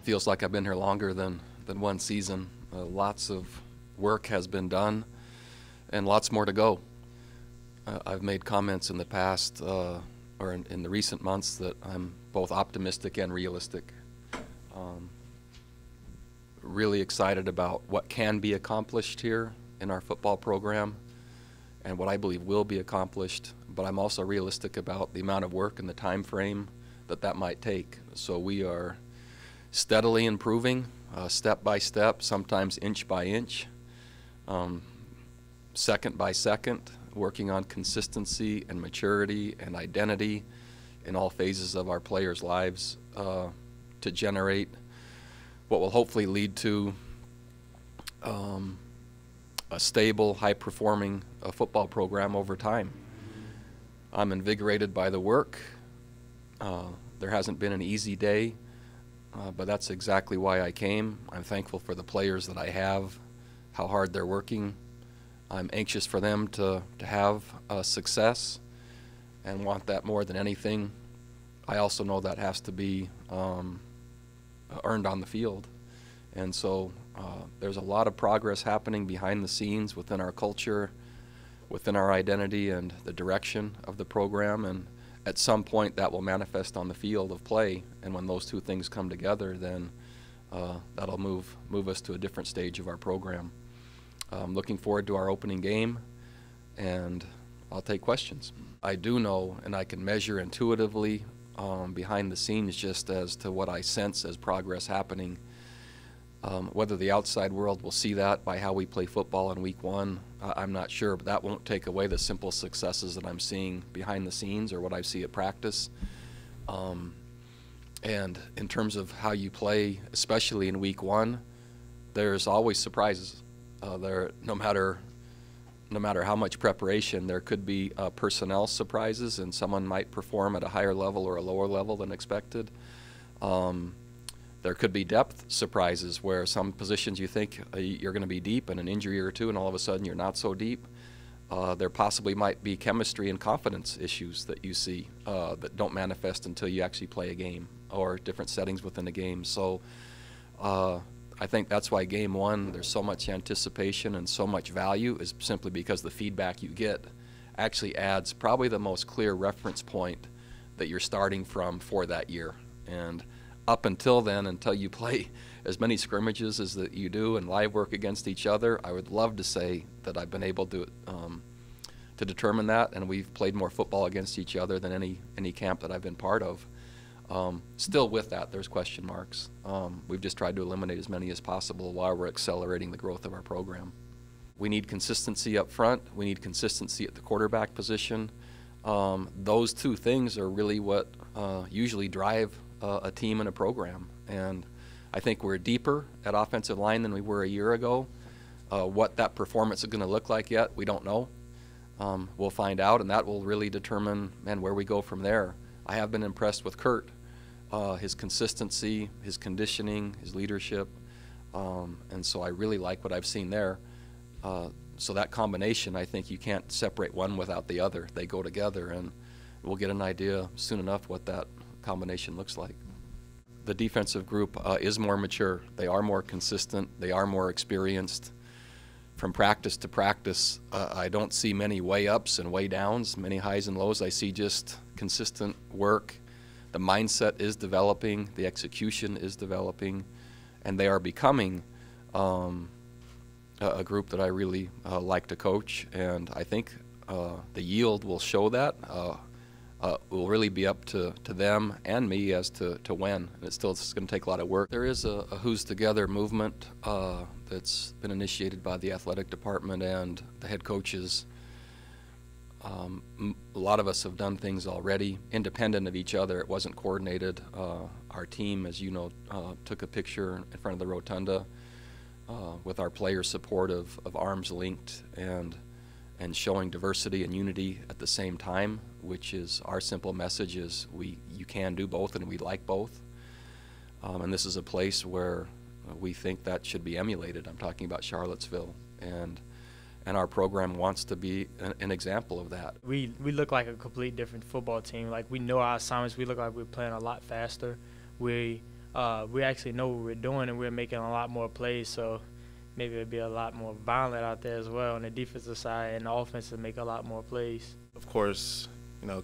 feels like I've been here longer than one season. Lots of work has been done and lots more to go. I've made comments in the past or in the recent months that I'm both optimistic and realistic. Really excited about what can be accomplished here in our football program and what I believe will be accomplished, but I'm also realistic about the amount of work and the time frame that might take. So we are steadily improving, step by step, sometimes inch by inch, second by second, working on consistency and maturity and identity in all phases of our players' lives to generate what will hopefully lead to a stable, high-performing football program over time. I'm invigorated by the work. There hasn't been an easy day, but that's exactly why I came. I'm thankful for the players that I have, how hard they're working. I'm anxious for them to have success and want that more than anything. I also know that has to be earned on the field. And so there's a lot of progress happening behind the scenes within our culture, within our identity and the direction of the program, and at some point that will manifest on the field of play, and when those two things come together, then that'll move us to a different stage of our program. I'm looking forward to our opening game, and I'll take questions. I do know, and I can measure intuitively behind the scenes just as to what I sense as progress happening. Whether the outside world will see that by how we play football in week one, I'm not sure, but that won't take away the simple successes that I'm seeing behind the scenes or what I see at practice. And in terms of how you play, especially in week one, there's always surprises. No matter how much preparation, there could be personnel surprises, and someone might perform at a higher level or a lower level than expected. There could be depth surprises where some positions you think you're going to be deep in an injury or two, and all of a sudden you're not so deep. There possibly might be chemistry and confidence issues that you see that don't manifest until you actually play a game or different settings within a game. So I think that's why game one, there's so much anticipation and so much value, is simply because the feedback you get actually adds probably the most clear reference point that you're starting from for that year. And up until then, until you play as many scrimmages as that you do and live work against each other, I would love to say that I've been able to determine that, and we've played more football against each other than any camp that I've been part of. Still with that, there's question marks. We've just tried to eliminate as many as possible while we're accelerating the growth of our program. We need consistency up front. We need consistency at the quarterback position. Those two things are really what usually drive a team and a program. And I think we're deeper at offensive line than we were a year ago. What that performance is going to look like yet, we don't know. We'll find out, and that will really determine, where we go from there. I have been impressed with Kurt. His consistency, his conditioning, his leadership, and so I really like what I've seen there. So that combination, I think you can't separate one without the other. They go together, and we'll get an idea soon enough what that combination looks like. The defensive group is more mature. They are more consistent. They are more experienced. From practice to practice, I don't see many way ups and way downs, many highs and lows. I see just consistent work. The mindset is developing, the execution is developing, and they are becoming a group that I really like to coach, and I think the yield will show that. Will really be up to them and me as to when, and it's going to take a lot of work. There is a Who's Together movement that's been initiated by the athletic department and the head coaches. A lot of us have done things already, independent of each other. It wasn't coordinated. Our team, as you know, took a picture in front of the rotunda with our player support of arms linked and showing diversity and unity at the same time, which is our simple message is you can do both and we like both. And this is a place where we think that should be emulated. I'm talking about Charlottesville, and our program wants to be an example of that. We look like a complete different football team. Like, we know our assignments. We look like we're playing a lot faster. We we actually know what we're doing and we're making a lot more plays. So maybe it'd be a lot more violent out there as well on the defensive side, and the offense would make a lot more plays. Of course,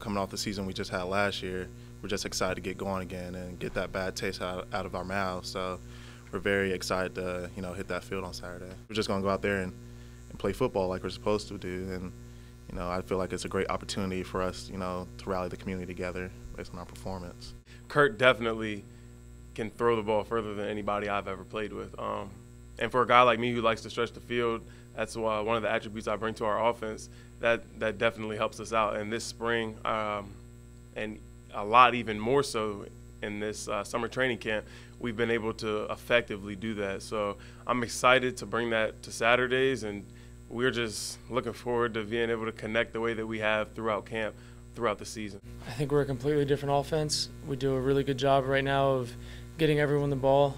coming off the season we just had last year, we're just excited to get going again and get that bad taste out of our mouths. So we're very excited to, hit that field on Saturday. We're just going to go out there and play football like we're supposed to do. And, I feel like it's a great opportunity for us, to rally the community together based on our performance. Kurt definitely can throw the ball further than anybody I've ever played with. And for a guy like me who likes to stretch the field, that's one of the attributes I bring to our offense. That definitely helps us out. And this spring, and a lot even more so in this summer training camp, we've been able to effectively do that. So I'm excited to bring that to Saturdays, and we're just looking forward to being able to connect the way that we have throughout camp, throughout the season. I think we're a completely different offense. We do a really good job right now of getting everyone the ball,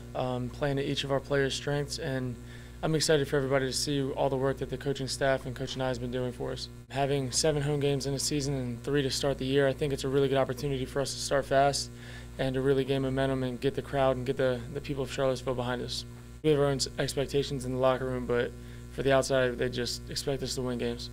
playing to each of our players' strengths, and I'm excited for everybody to see all the work that the coaching staff and Coach and I has been doing for us. Having 7 home games in a season and 3 to start the year, I think it's a really good opportunity for us to start fast and to really gain momentum and get the crowd and get the people of Charlottesville behind us. We have our own expectations in the locker room, but for the outside, they just expect us to win games.